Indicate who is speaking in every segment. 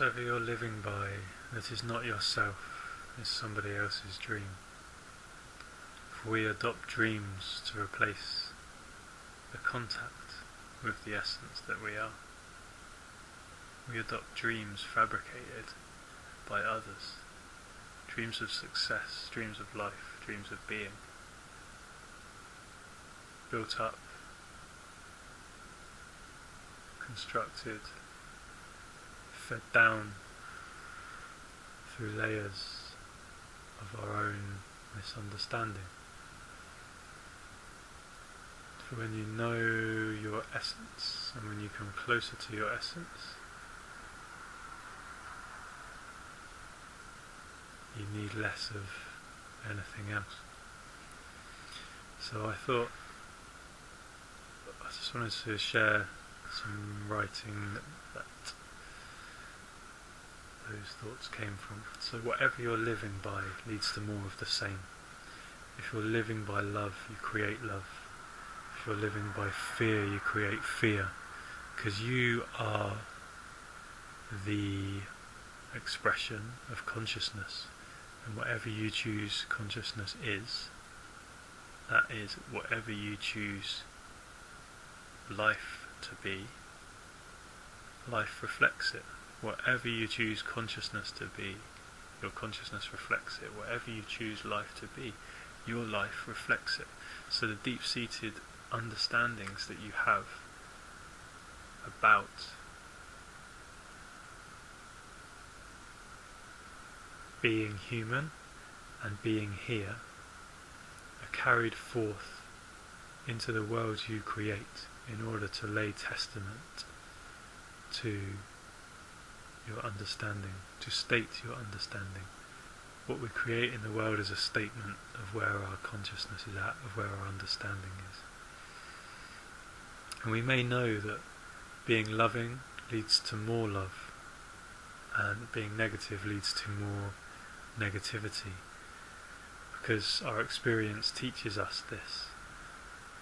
Speaker 1: Whatever you're living by that is not yourself is somebody else's dream. For we adopt dreams to replace the contact with the essence that we are. We adopt dreams fabricated by others, dreams of success, dreams of life, dreams of being, built up, constructed, fed down through layers of our own misunderstanding. For when you know your essence, and when you come closer to your essence, you need less of anything else. So I thought I just wanted to share some writing that those thoughts came from. So whatever you're living by leads to more of the same. If you're living by love, you create love. If you're living by fear, you create fear. Because you are the expression of consciousness. And whatever you choose consciousness is, that is whatever you choose life to be, life reflects it. Whatever you choose consciousness to be, your consciousness reflects it. Whatever you choose life to be, your life reflects it. So the deep-seated understandings that you have about being human and being here are carried forth into the world you create in order to lay testament to your understanding, to state your understanding. What we create in the world is a statement of where our consciousness is at, of where our understanding is. And we may know that being loving leads to more love, and being negative leads to more negativity, because our experience teaches us this.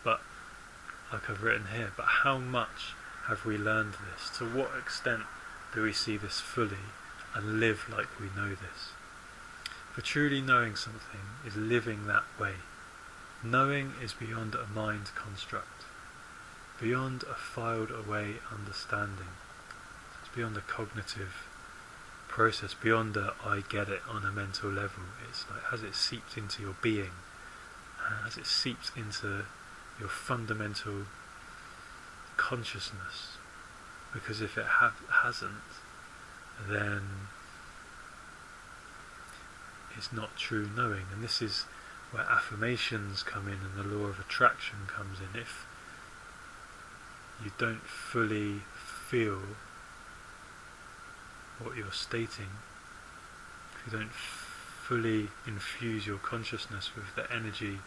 Speaker 1: But, like I've written here, but how much have we learned this? To what extent do we see this fully and live like we know this? For truly knowing something is living that way. Knowing is beyond a mind construct, beyond a filed away understanding. It's beyond a cognitive process, beyond a I get it on a mental level. It's like as it seeped into your being, as it seeped into your fundamental consciousness. Because if it hasn't, then it's not true knowing. And this is where affirmations come in and the law of attraction comes in. If you don't fully feel what you're stating, if you don't fully infuse your consciousness with the energy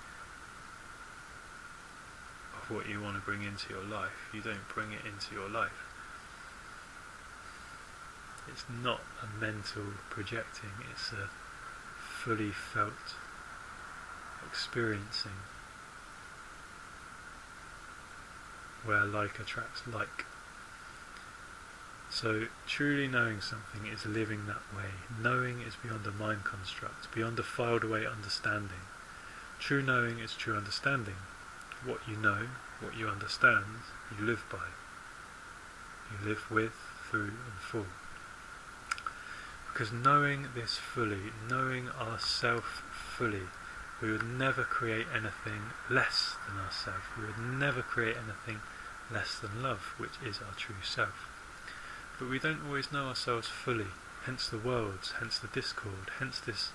Speaker 1: of what you want to bring into your life, you don't bring it into your life. It's not a mental projecting, it's a fully felt experiencing where like attracts like. So truly knowing something is living that way. Knowing is beyond a mind construct, beyond a filed away understanding. True knowing is true understanding. What you know, what you understand, you live by. You live with, through and for. Because knowing this fully, knowing ourself fully, we would never create anything less than ourselves. We would never create anything less than love, which is our true self. But we don't always know ourselves fully, hence the worlds, hence the discord, hence this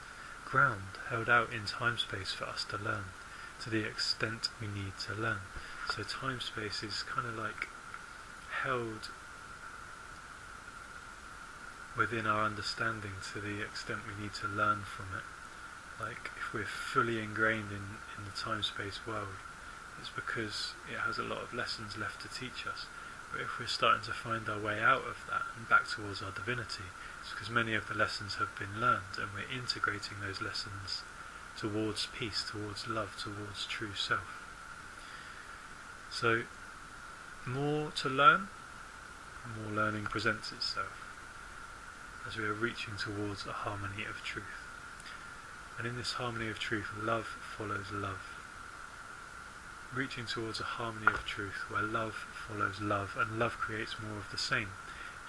Speaker 1: ground held out in time-space for us to learn, to the extent we need to learn. So time-space is kind of like held within our understanding to the extent we need to learn from it. Like if we're fully ingrained in the time-space world, it's because it has a lot of lessons left to teach us. But if we're starting to find our way out of that and back towards our divinity, it's because many of the lessons have been learned and we're integrating those lessons towards peace, towards love, towards true self. So more to learn, more learning presents itself. as we are reaching towards a harmony of truth. And in this harmony of truth, love follows love. Reaching towards a harmony of truth where love follows love, and love creates more of the same,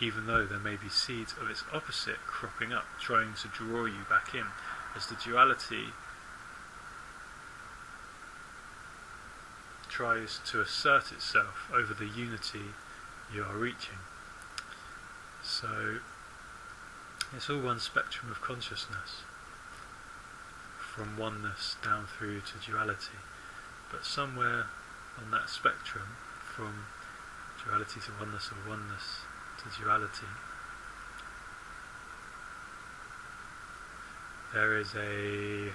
Speaker 1: even though there may be seeds of its opposite cropping up, trying to draw you back in, as the duality tries to assert itself over the unity you are reaching. So it's all one spectrum of consciousness, from oneness down through to duality. But somewhere on that spectrum, from duality to oneness, or oneness to duality, there is a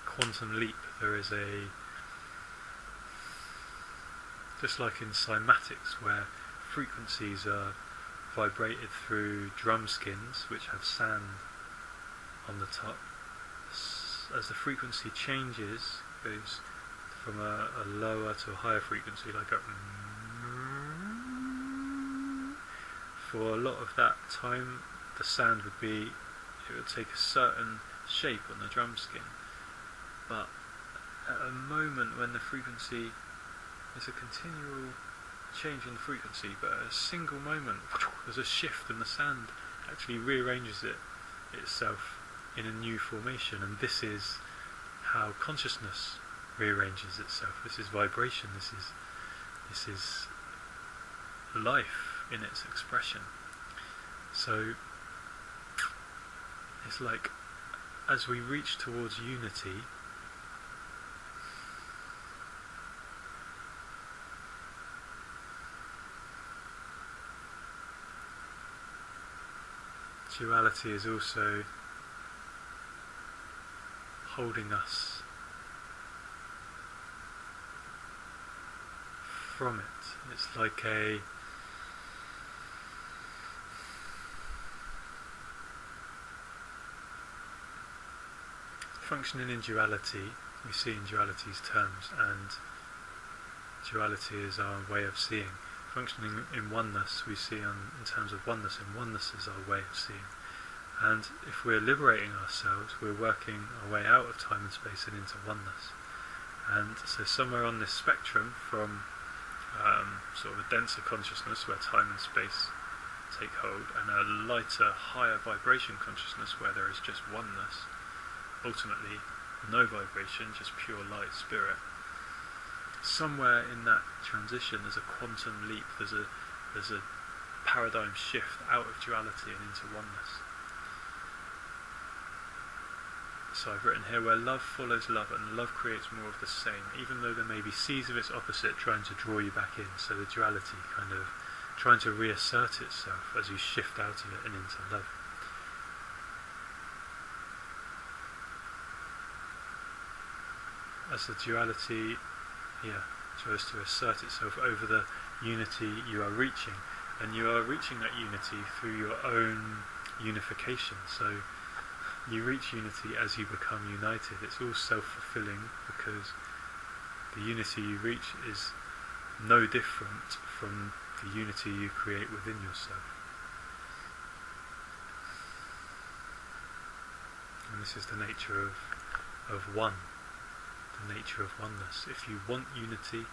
Speaker 1: quantum leap. There is just like in cymatics, where frequencies are vibrated through drum skins which have sand on the top. As the frequency changes, goes from a lower to a higher frequency, like a for a lot of that time, the sound would take a certain shape on the drum skin. But at a moment when the frequency is a continual change in the frequency, but at a single moment there's a shift and the sound actually rearranges itself in a new formation. And this is how consciousness rearranges itself. This is vibration. This is life in its expression. So it's like, as we reach towards unity, duality is also holding us from it. It's like a functioning in duality. We see in duality's terms, and duality is our way of seeing. Functioning in oneness, we see in terms of oneness, and oneness is our way of seeing. And if we're liberating ourselves, we're working our way out of time and space and into oneness. And so somewhere on this spectrum, from sort of a denser consciousness where time and space take hold, and a lighter, higher vibration consciousness where there is just oneness, ultimately no vibration, just pure light spirit. Somewhere in that transition there's a quantum leap, there's a paradigm shift out of duality and into oneness. So I've written here, where love follows love and love creates more of the same, even though there may be seeds of its opposite trying to draw you back in. So the duality kind of trying to reassert itself as you shift out of it and into love. As the duality tries to assert itself over the unity you are reaching, and you are reaching that unity through your own unification. So you reach unity as you become united. It's all self-fulfilling, because the unity you reach is no different from the unity you create within yourself. And this is the nature of one, the nature of oneness. If you want unity,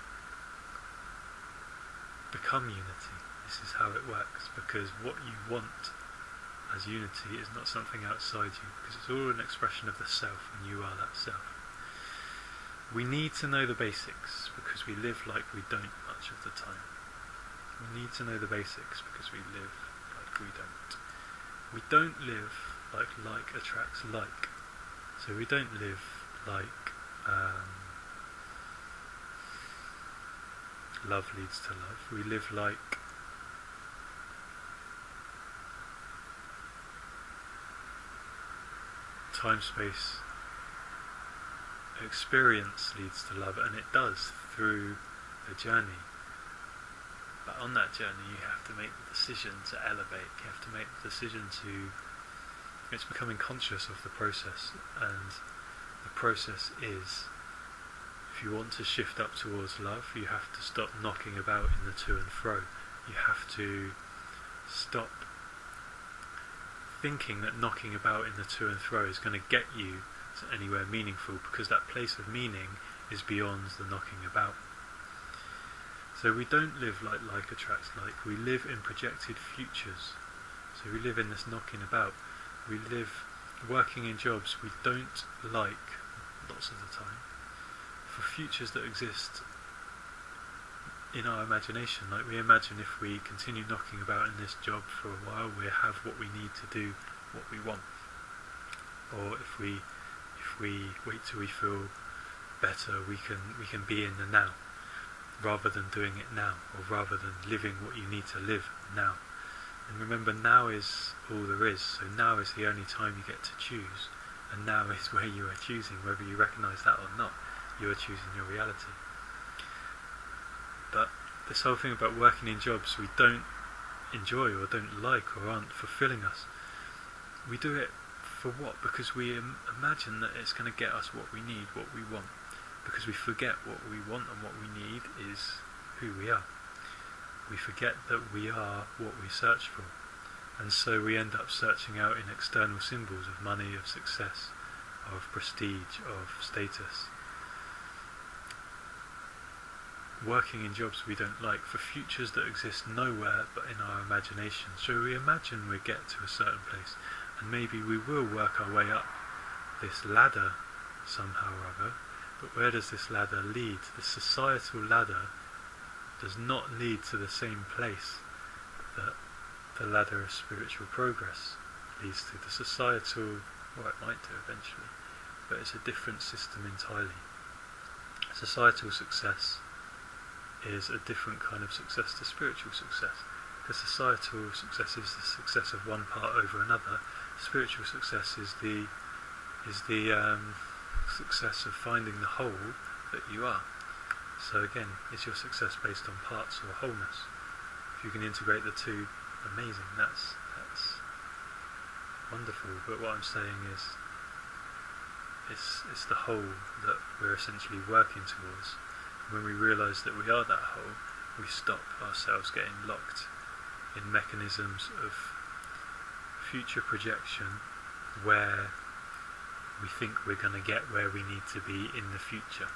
Speaker 1: become unity. This is how it works, because what you want as unity is not something outside you, because it's all an expression of the self, and you are that self. We need to know the basics, because we live like we don't much of the time. We need to know the basics, because we live like we don't. We don't live like attracts like. So we don't live like love leads to love. We live like time-space experience leads to love, and it does through the journey. But on that journey you have to make the decision to elevate. You have to make the decision to... It's becoming conscious of the process, and the process is, if you want to shift up towards love, you have to stop knocking about in the to and fro. You have to stop thinking that knocking about in the to and fro is going to get you to anywhere meaningful, because that place of meaning is beyond the knocking about. So we don't live like attracts like, we live in projected futures. So we live in this knocking about. We live working in jobs we don't like lots of the time, for futures that exist in our imagination. Like, we imagine if we continue knocking about in this job for a while, we'll have what we need to do what we want. Or if we wait till we feel better, we can be in the now, rather than doing it now, or rather than living what you need to live now. And remember, now is all there is. So now is the only time you get to choose, and now is where you are choosing, whether you recognise that or not. You are choosing your reality. But this whole thing about working in jobs we don't enjoy or don't like or aren't fulfilling us, we do it for what? Because we imagine that it's going to get us what we need, what we want. Because we forget what we want and what we need is who we are. We forget that we are what we search for. And so we end up searching out in external symbols of money, of success, of prestige, of status. Working in jobs we don't like, for futures that exist nowhere but in our imagination. So we imagine we get to a certain place, and maybe we will work our way up this ladder somehow or other. But where does this ladder lead? The societal ladder does not lead to the same place that the ladder of spiritual progress leads to. The societal, well, it might do eventually, but it's a different system entirely. Societal success is a different kind of success to spiritual success. Because societal success is the success of one part over another. Spiritual success is the success of finding the whole that you are. So again, is your success based on parts or wholeness? If you can integrate the two, amazing. That's wonderful. But what I'm saying is, it's the whole that we're essentially working towards. When we realise that we are that whole, we stop ourselves getting locked in mechanisms of future projection where we think we're going to get where we need to be in the future.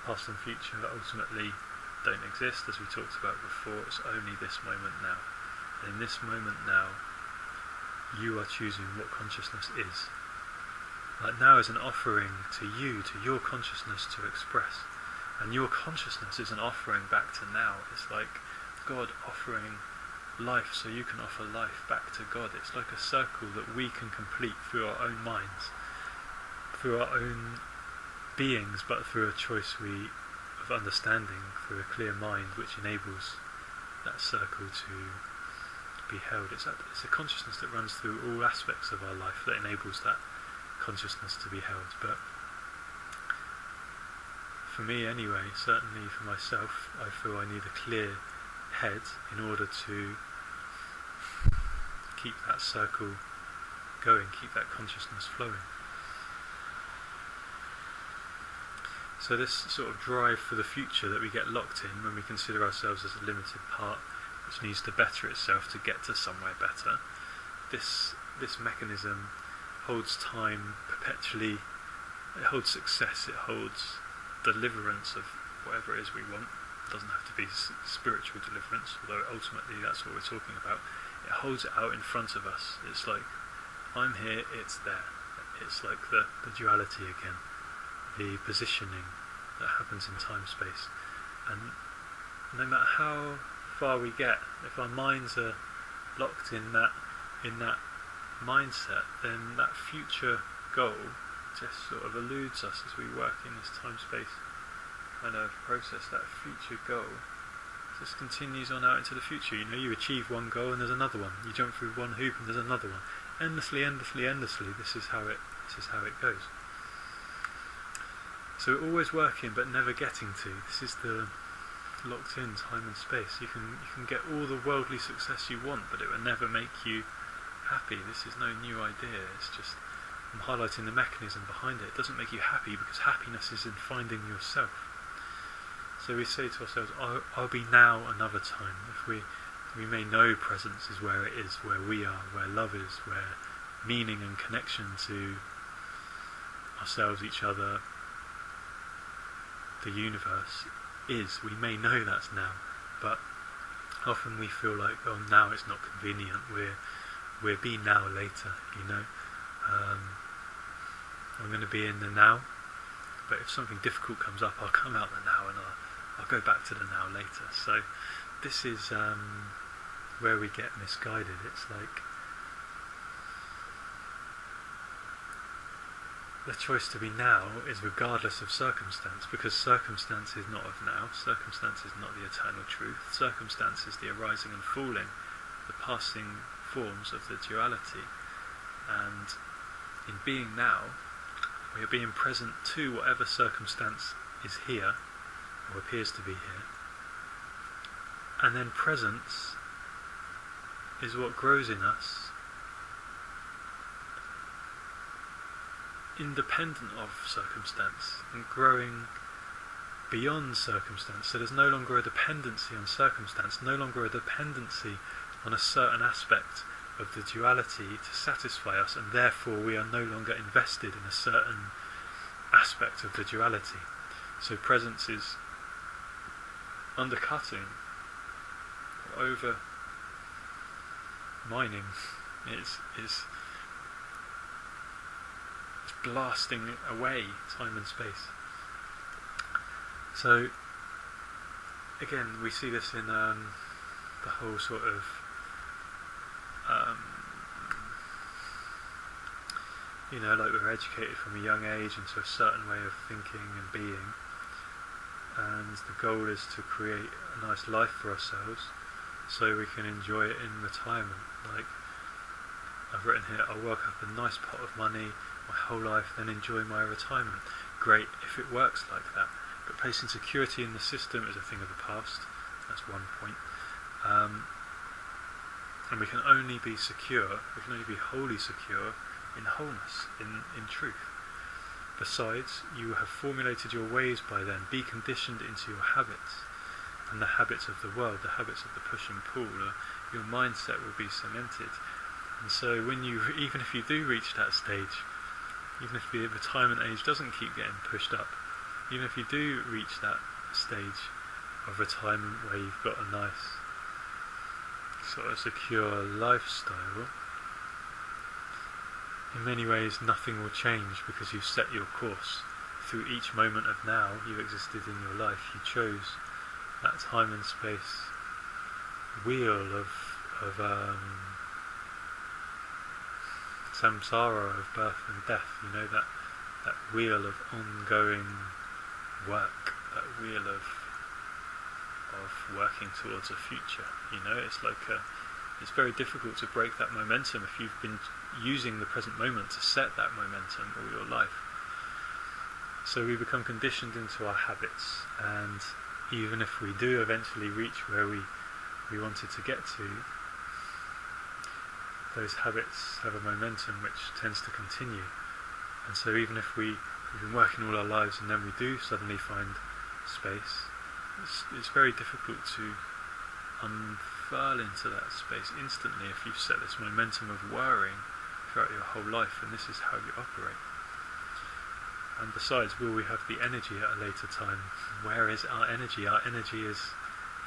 Speaker 1: Past and future ultimately don't exist, as we talked about before. It's only this moment now. And in this moment now, you are choosing what consciousness is. Like, now is an offering to you, to your consciousness to express. And your consciousness is an offering back to now. It's like God offering life so you can offer life back to God. It's like a circle that we can complete through our own minds, through our own beings, but through a choice of understanding, through a clear mind which enables that circle to be held. It's a consciousness that runs through all aspects of our life that enables that consciousness to be held. But for me anyway, certainly for myself, I feel I need a clear head in order to keep that circle going, keep that consciousness flowing. So this sort of drive for the future that we get locked in when we consider ourselves as a limited part which needs to better itself to get to somewhere better, this mechanism holds time perpetually. It holds success, it holds deliverance of whatever it is we want. It doesn't have to be spiritual deliverance, although ultimately that's what we're talking about. It holds it out in front of us. It's like, I'm here, it's there. It's like the duality again, the positioning that happens in time-space. And no matter how far we get, if our minds are locked in that mindset, then that future goal just sort of eludes us as we work in this time-space kind of process. That future goal just continues on out into the future. You know, you achieve one goal and there's another one. You jump through one hoop and there's another one. Endlessly. This is how it goes. So we're always working but never getting to. This is the locked in time and space. You can get all the worldly success you want, but it will never make you happy. This is no new idea. It's just, I'm highlighting the mechanism behind it. It doesn't make you happy because happiness is in finding yourself. So we say to ourselves, I'll be now another time. If We may know presence is where it is, where we are, where love is, where meaning and connection to ourselves, each other, the universe is. We may know that's now, but often we feel like, oh, now it's not convenient. We'll be now later, you know. I'm going to be in the now, but if something difficult comes up, I'll come out the now and I'll go back to the now later. So this is where we get misguided. It's like the choice to be now is regardless of circumstance, because circumstance is not of now, circumstance is not the eternal truth, circumstance is the arising and falling, the passing forms of the duality. And in being now, we are being present to whatever circumstance is here, or appears to be here. And then presence is what grows in us, independent of circumstance, and growing beyond circumstance. So there's no longer a dependency on circumstance, no longer a dependency on a certain aspect of the duality to satisfy us, and therefore we are no longer invested in a certain aspect of the duality. So presence is undercutting, over mining, it's blasting away time and space. So again, we see this in the whole sort of you know, like we're educated from a young age into a certain way of thinking and being, and the goal is to create a nice life for ourselves so we can enjoy it in retirement. Like I've written here, I'll work up a nice pot of money my whole life, then enjoy my retirement. Great if it works like that, but placing security in the system is a thing of the past. That's one point. And we can only be secure, we can only be wholly secure in wholeness, in truth. Besides, you have formulated your ways by then, be conditioned into your habits, and the habits of the world, the habits of the push and pull, your mindset will be cemented. And so when you, even if you do reach that stage, even if the retirement age doesn't keep getting pushed up, even if you do reach that stage of retirement where you've got a nice sort of secure lifestyle, in many ways nothing will change, because you've set your course. Through each moment of now you existed in your life, you chose that time and space wheel of samsara, of birth and death, you know, that wheel of ongoing work, that wheel of working towards a future. You know, it's like it's very difficult to break that momentum if you've been using the present moment to set that momentum all your life. So we become conditioned into our habits, and even if we do eventually reach where we wanted to get to, those habits have a momentum which tends to continue. And so even if we've been working all our lives and then we do suddenly find space, it's very difficult to unfurl into that space instantly if you've set this momentum of worrying throughout your whole life, and this is how you operate. And besides, will we have the energy at a later time? Where is our energy? Our energy is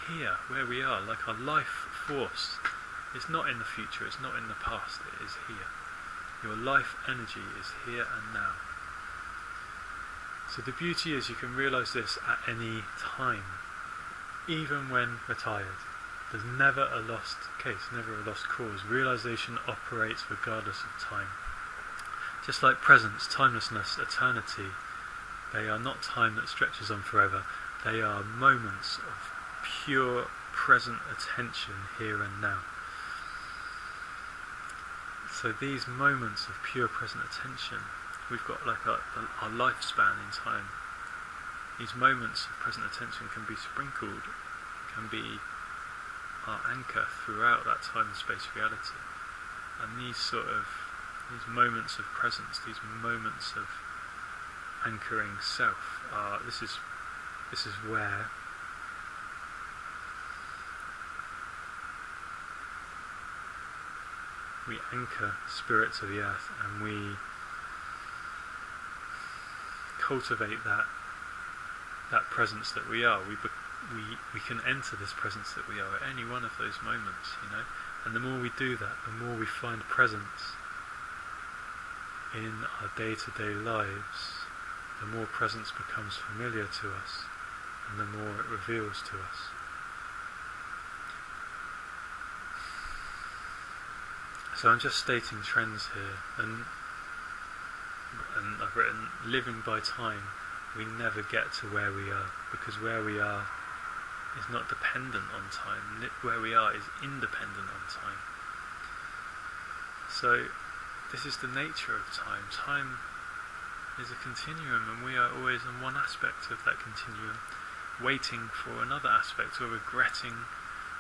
Speaker 1: here, where we are. Like our life force is not in the future, it's not in the past, it is here. Your life energy is here and now. So the beauty is you can realise this at any time, even when retired. There's never a lost case, never a lost cause. Realisation operates regardless of time. Just like presence, timelessness, eternity, they are not time that stretches on forever. They are moments of pure present attention here and now. So these moments of pure present attention, we've got like our lifespan in time. These moments of present attention can be sprinkled, can be our anchor throughout that time and space reality. And these moments of presence, these moments of anchoring self, this is where we anchor spirit to the earth, and we cultivate that presence that we are. We can enter this presence that we are at any one of those moments, and the more we do that, the more we find presence in our day-to-day lives, the more presence becomes familiar to us, and the more it reveals to us. So I'm just stating trends here, and I've written, living by time, we never get to where we are, because where we are is not dependent on time. Where we are is independent on time. So this is the nature of time. Time is a continuum, and we are always in one aspect of that continuum, waiting for another aspect, or regretting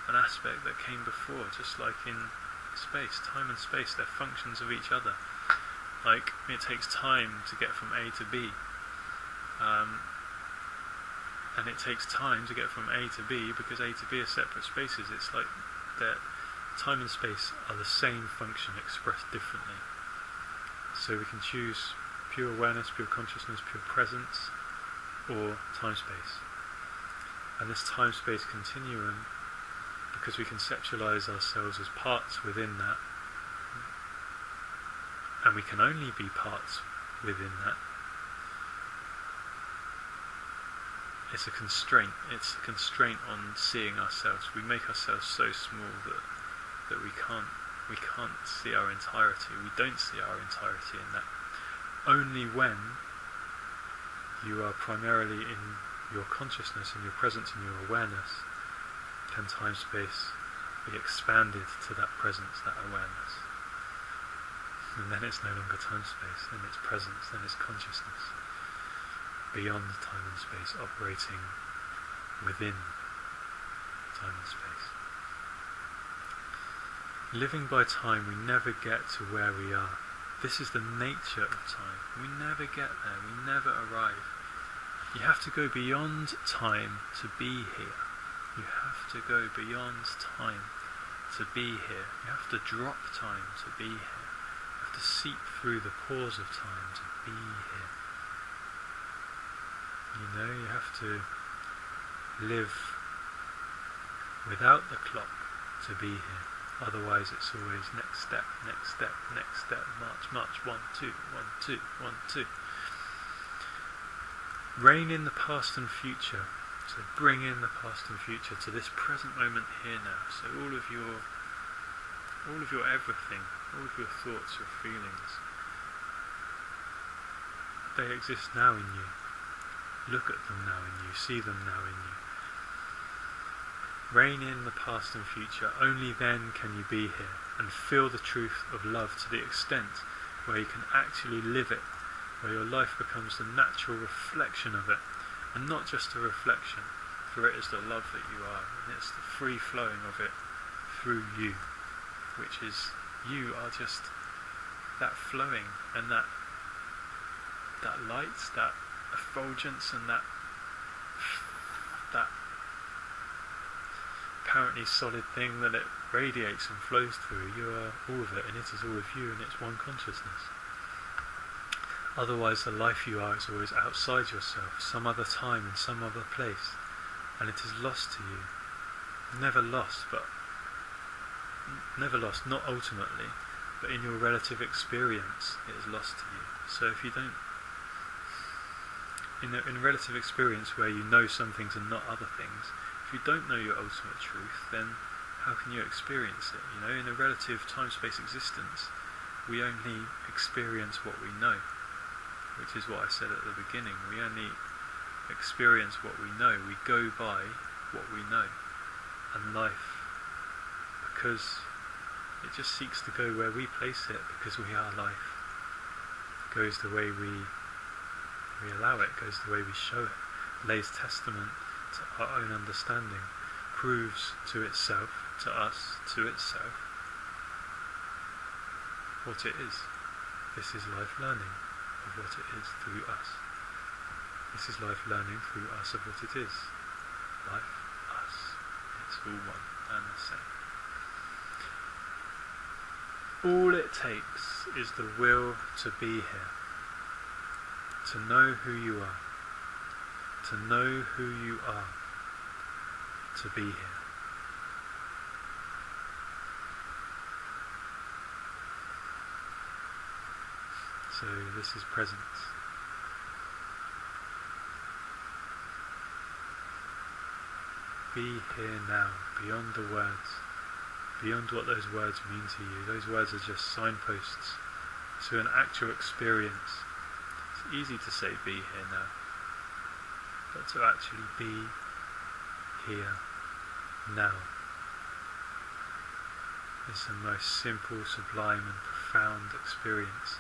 Speaker 1: an aspect that came before, just like in space. Time and space, they're functions of each other. Like, it takes time to get from A to B, and it takes time to get from A to B, because A to B are separate spaces. It's like that time and space are the same function expressed differently. So we can choose pure awareness, pure consciousness, pure presence, or time-space. And this time-space continuum, because we conceptualize ourselves as parts within that, and we can only be parts within that, it's a constraint. It's a constraint on seeing ourselves. We make ourselves so small that we can't see our entirety. We don't see our entirety in that. Only when you are primarily in your consciousness, in your presence, in your awareness, can time-space be expanded to that presence, that awareness. And then it's no longer time-space, then it's presence, then it's consciousness, beyond time and space, operating within time and space. Living by time, we never get to where we are. This is the nature of time. We never get there, we never arrive. You have to go beyond time to be here. You have to go beyond time to be here. You have to drop time to be here. You have to seep through the pores of time to be here. You have to live without the clock to be here. Otherwise it's always next step, next step, next step, march, 1, 2, 1, 2, 1, 2. Rein in the past and future. So bring in the past and future to this present moment here now. So all of your everything, all of your thoughts, your feelings, they exist now in you. Look at them now in you, see them now in you. Rein in the past and future. Only then can you be here and feel the truth of love to the extent where you can actually live it, where your life becomes the natural reflection of it, and not just a reflection, for it is the love that you are, and it's the free flowing of it through you, which is, you are just that flowing, and that light, that effulgence, and that apparently solid thing that it radiates and flows through. You are all of it, and it is all of you, and it's one consciousness. Otherwise the life you are is always outside yourself, some other time in some other place, and it is lost to you. Never lost, not ultimately, but in your relative experience it is lost to you. So if you don't, in a relative experience where you know some things and not other things, if you don't know your ultimate truth, then how can you experience it? In a relative time-space existence, we only experience what we know, which is what I said at the beginning. We only experience what we know. We go by what we know. And life, because it just seeks to go where we place it, because we are life, goes the way we allow it, goes the way we show it, lays testament to our own understanding, proves to itself, to us, to itself, what it is. This is life learning of what it is through us. This is life learning through us of what it is. Life, us, it's all one and the same. All it takes is the will to be here, to know who you are, to know who you are, to be here. So this is presence. Be here now, beyond the words, beyond what those words mean to you. Those words are just signposts to an actual experience. It's easy to say be here now, but to actually be here now is the most simple, sublime and profound experience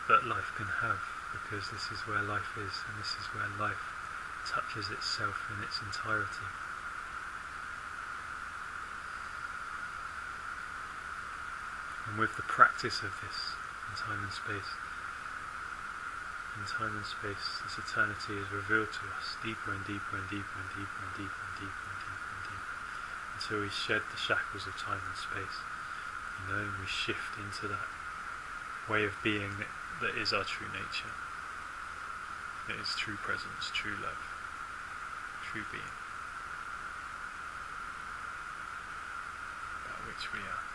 Speaker 1: that life can have, because this is where life is, and this is where life touches itself in its entirety. And with the practice of this in time and space, this eternity is revealed to us deeper and deeper and deeper and deeper and deeper and deeper and deeper and deeper, until we shed the shackles of time and space, and we shift into that way of being that is our true nature. It is true presence, true love, true being, that which we are.